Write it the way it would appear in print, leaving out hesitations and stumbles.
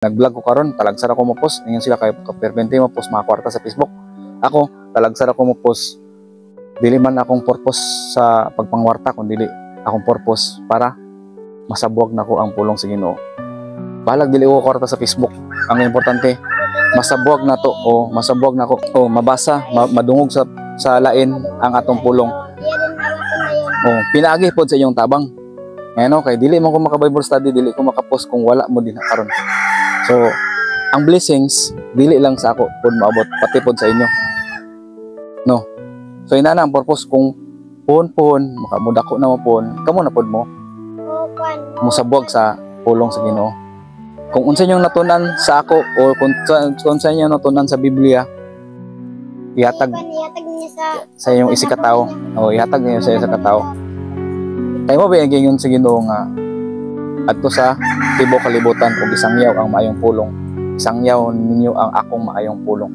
Nag-vlog ko karon, talagsara ko mo post, ingon sila kay perpente mo post mga kwarta sa Facebook. Ako, talagsara ko mo post. Dili man akong purpose sa pagpangwarta, kundi dili akong purpose para masabuag na ko ang pulong sa Ginoo. Balag dili ko kwarta sa Facebook. Ang importante, masabuag na to o masabuag na ko o mabasa, madungog sa lain ang atong pulong. O pinaagi pod sa inyong tabang. Ngayon kay dili man ko maka-Bible study, dili ko maka-post kung wala mo din karon. So, ang blessings dili lang sa ako pod maabot, pati pod sa inyo. No. So ina na ang purpose kung puhon makamudako na mo puhon, kamo na pod mo musabwag sa pulong sa Ginoo. Kung unsa inyong natunan sa ako o kung unsa inyong natunan sa Biblia, ihatag niya sa inyong isikatawo o ihatag niyo sa isikatawo. Kay mo ba yung sa Ginoo nga adto sa tibuok kalibutan ug isangyaw ang maayong pulong, isangyaw ninyo ang akong maayong pulong.